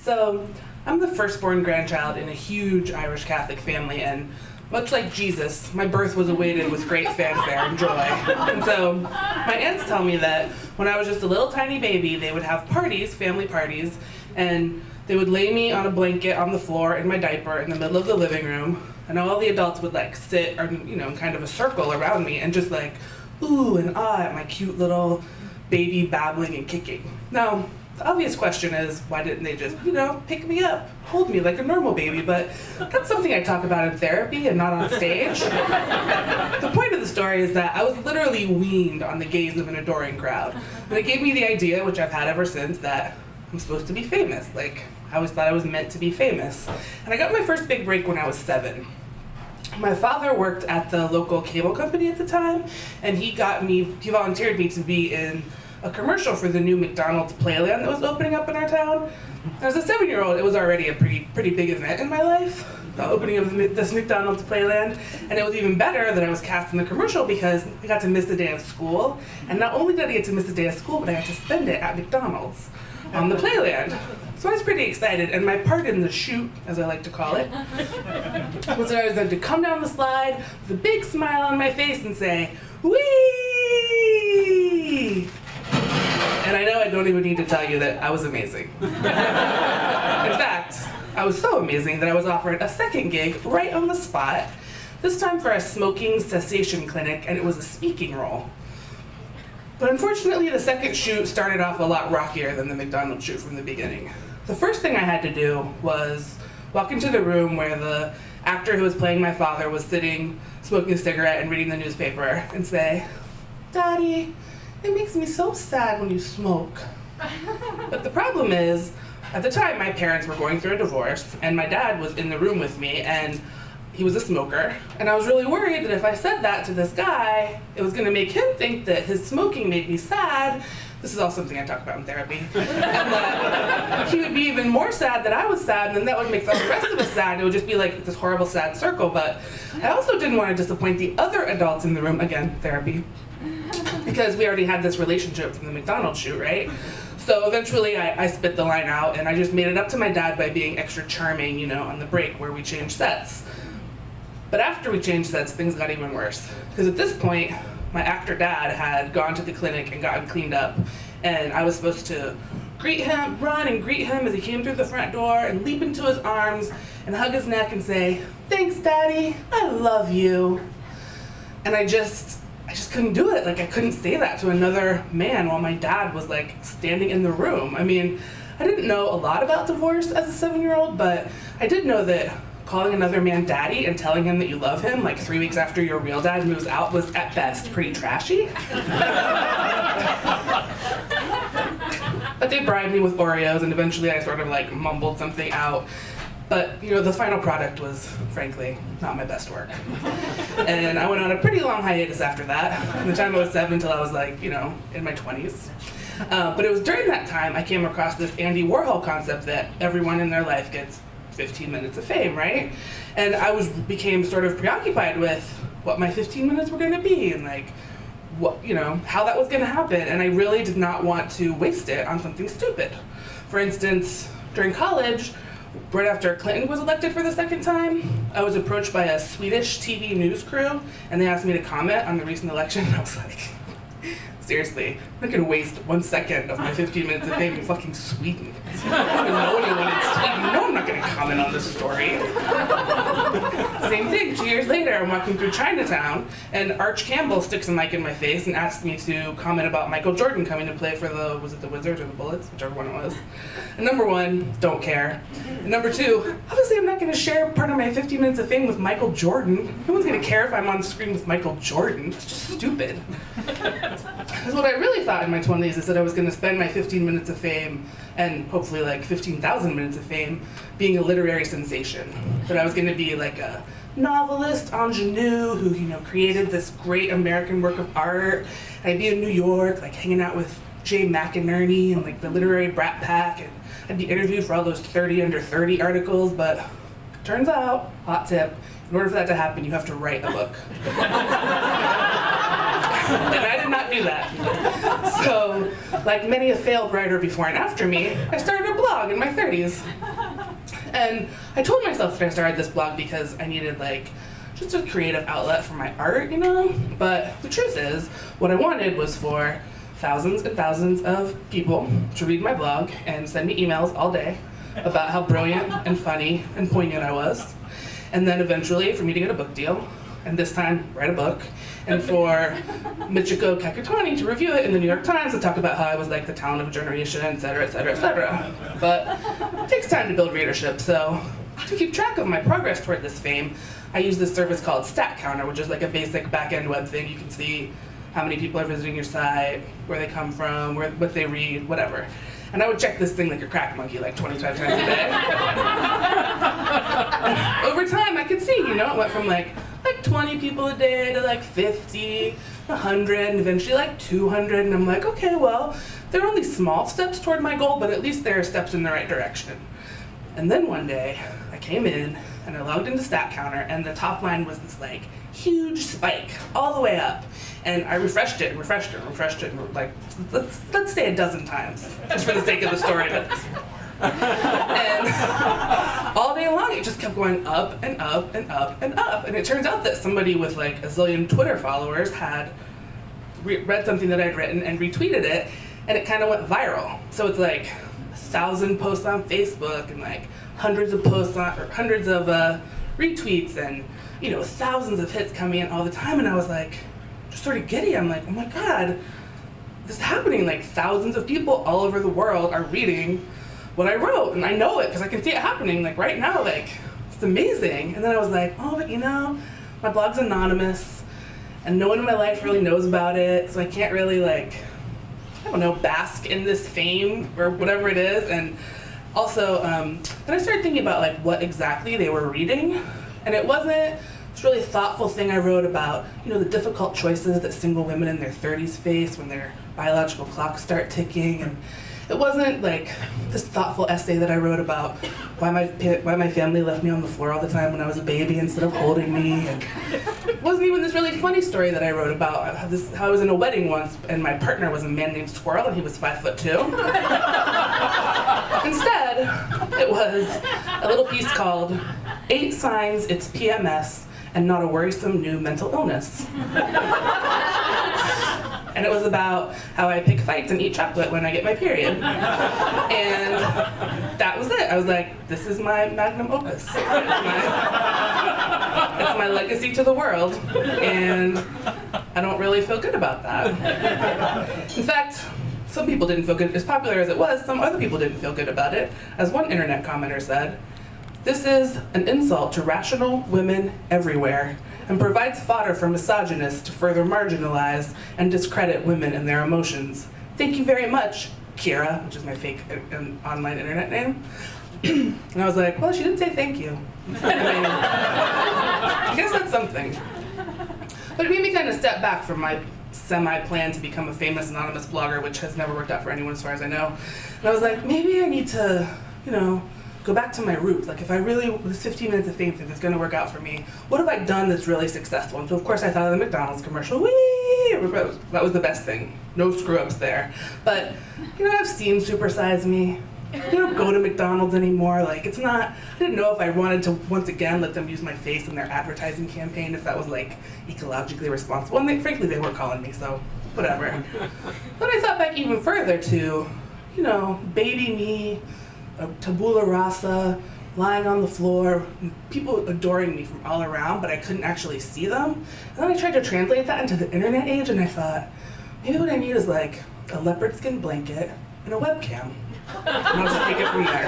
So I'm the firstborn grandchild in a huge Irish Catholic family, and much like Jesus, my birth was awaited with great fanfare and joy. And so my aunts tell me that when I was just a little tiny baby, they would have parties, family parties, and they would lay me on a blanket on the floor in my diaper in the middle of the living room, and all the adults would like sit, or, you know, in kind of a circle around me and just like ooh and ah at my cute little baby babbling and kicking. Now, the obvious question is, why didn't they just, you know, pick me up, hold me like a normal baby? But that's something I talk about in therapy and not on stage. The point of the story is that I was literally weaned on the gaze of an adoring crowd. And it gave me the idea, which I've had ever since, that I'm supposed to be famous. Like, I always thought I was meant to be famous. And I got my first big break when I was 7. My father worked at the local cable company at the time, and he volunteered me to be in a commercial for the new McDonald's Playland that was opening up in our town. As a 7-year-old, it was already a pretty big event in my life, the opening of this McDonald's Playland. And it was even better that I was cast in the commercial because I got to miss a day of school. And not only did I get to miss a day of school, but I got to spend it at McDonald's on the Playland. So I was pretty excited, and my part in the shoot, as I like to call it, was that I was going to come down the slide with a big smile on my face and say, "Whee!" And I know I don't even need to tell you that I was amazing. In fact, I was so amazing that I was offered a second gig right on the spot, this time for a smoking cessation clinic, and it was a speaking role. But unfortunately, the second shoot started off a lot rockier than the McDonald's shoot from the beginning. The first thing I had to do was walk into the room where the actor who was playing my father was sitting, smoking a cigarette and reading the newspaper, and say, "Daddy, it makes me so sad when you smoke." But the problem is, at the time, my parents were going through a divorce, and my dad was in the room with me, and he was a smoker, and I was really worried that if I said that to this guy, it was going to make him think that his smoking made me sad. This is all something I talk about in therapy. And that he would be even more sad that I was sad, and then that would make the rest of us sad. It would just be like this horrible sad circle. But I also didn't want to disappoint the other adults in the room, again, therapy, because we already had this relationship from the McDonald's shoot, right? So eventually I spit the line out, and I just made it up to my dad by being extra charming, you know, on the break where we changed sets. But after we changed sets, things got even worse. Because at this point, my actor dad had gone to the clinic and gotten cleaned up, and I was supposed to run and greet him as he came through the front door and leap into his arms and hug his neck and say, "Thanks, Daddy, I love you." And I just couldn't do it. Like, I couldn't say that to another man while my dad was like standing in the room. I mean, I didn't know a lot about divorce as a 7-year-old, but I did know that calling another man daddy and telling him that you love him like 3 weeks after your real dad moves out was at best pretty trashy. But they bribed me with Oreos, and eventually I sort of like mumbled something out. But, you know, the final product was, frankly, not my best work. And I went on a pretty long hiatus after that, from the time I was 7 till I was like, you know, in my 20s. But it was during that time I came across this Andy Warhol concept that everyone in their life gets 15 minutes of fame, right? And I became sort of preoccupied with what my 15 minutes were going to be, and like, what, you know, how that was going to happen. And I really did not want to waste it on something stupid. For instance, during college, right after Clinton was elected for the second time, I was approached by a Swedish TV news crew, and they asked me to comment on the recent election, and I was like, seriously, I'm not gonna waste 1 second of my 15 minutes of fame in fucking Sweden. I don't know anyone in Sweden. No, I'm not gonna comment on this story. Same thing, 2 years later, I'm walking through Chinatown, and Arch Campbell sticks a mic in my face and asks me to comment about Michael Jordan coming to play for was it the Wizards or the Bullets? Whichever one it was. And number 1, don't care. And number 2, obviously I'm not gonna share part of my 15 minutes of fame with Michael Jordan. No one's gonna care if I'm on screen with Michael Jordan. It's just stupid. Because what I really thought in my 20s is that I was going to spend my 15 minutes of fame, and hopefully like 15,000 minutes of fame, being a literary sensation. That I was going to be like a novelist ingenue who, you know, created this great American work of art. And I'd be in New York, like hanging out with Jay McInerney and like the literary Brat Pack, and I'd be interviewed for all those 30 under 30 articles. But turns out, hot tip, in order for that to happen, you have to write a book. And I did not do that. So, like many a failed writer before and after me, I started a blog in my 30s. And I told myself that I started this blog because I needed like just a creative outlet for my art, you know? But the truth is, what I wanted was for thousands and thousands of people to read my blog and send me emails all day about how brilliant and funny and poignant I was. And then eventually for me to get a book deal, and this time write a book, and for Michiko Kakutani to review it in the New York Times and talk about how I was like the talent of a generation, et cetera, et cetera, et cetera. But it takes time to build readership, so to keep track of my progress toward this fame, I use this service called Stat Counter, which is like a basic back-end web thing. You can see how many people are visiting your site, where they come from, what they read, whatever. And I would check this thing like a crack monkey like 25 times a day. Over time, I could see, you know, it went from like 20 people a day to like 50, 100, and eventually like 200. And I'm like, okay, well, they're only small steps toward my goal, but at least they're steps in the right direction. And then one day, I came in and I logged into Stat Counter, and the top line was this like huge spike all the way up. And I refreshed it, like, let's say a dozen times, just for the sake of the story. And all day long, it just kept going up and up and up and up. And it turns out that somebody with like a zillion Twitter followers had read something that I'd written and retweeted it, and it kind of went viral. So it's like 1,000 posts on Facebook and like hundreds of posts on, or hundreds of retweets, and you know, thousands of hits coming in all the time. And I was like, just sort of giddy. I'm like, oh my God, this is happening. Like thousands of people all over the world are reading what I wrote, and I know it because I can see it happening like right now. Like, it's amazing. And then I was like, oh, but you know, my blog's anonymous and no one in my life really knows about it, so I can't really like, I don't know, bask in this fame or whatever it is. And also, then I started thinking about like what exactly they were reading, and it wasn't this really thoughtful thing I wrote about, you know, the difficult choices that single women in their 30s face when their biological clocks start ticking. And it wasn't like this thoughtful essay that I wrote about why my family left me on the floor all the time when I was a baby instead of holding me. And it wasn't even this really funny story that I wrote about how I was in a wedding once and my partner was a man named Squirrel and he was 5'2". Instead, it was a little piece called 8 Signs It's PMS and Not a Worrisome New Mental Illness. And it was about how I pick fights and eat chocolate when I get my period. And that was it. I was like, this is my magnum opus. It's my legacy to the world. And I don't really feel good about that. In fact, some people didn't feel good. As popular as it was, some other people didn't feel good about it. As one internet commenter said, "This is an insult to rational women everywhere and provides fodder for misogynists to further marginalize and discredit women and their emotions. Thank you very much, Cara," which is my fake online internet name. And I was like, well, she didn't say thank you. I mean, I guess that's something. But it made me kind of step back from my semi-plan to become a famous anonymous blogger, which has never worked out for anyone as far as I know. And I was like, maybe I need to, you know, go back to my roots. Like, if I really, this 15 minutes of fame thing is gonna work out for me, what have I done that's really successful? And so of course I thought of the McDonald's commercial. Whee! That was the best thing. No screw-ups there. But, you know, I've seen Super Size Me. I don't go to McDonald's anymore. Like, it's not, I didn't know if I wanted to, once again, let them use my face in their advertising campaign, if that was like ecologically responsible. And frankly, they weren't calling me, so whatever. But I thought back even further to, you know, baby me, a tabula rasa, lying on the floor, people adoring me from all around, but I couldn't actually see them. And then I tried to translate that into the internet age, and I thought, maybe what I need is like a leopard skin blanket and a webcam. And I'll just take it from there.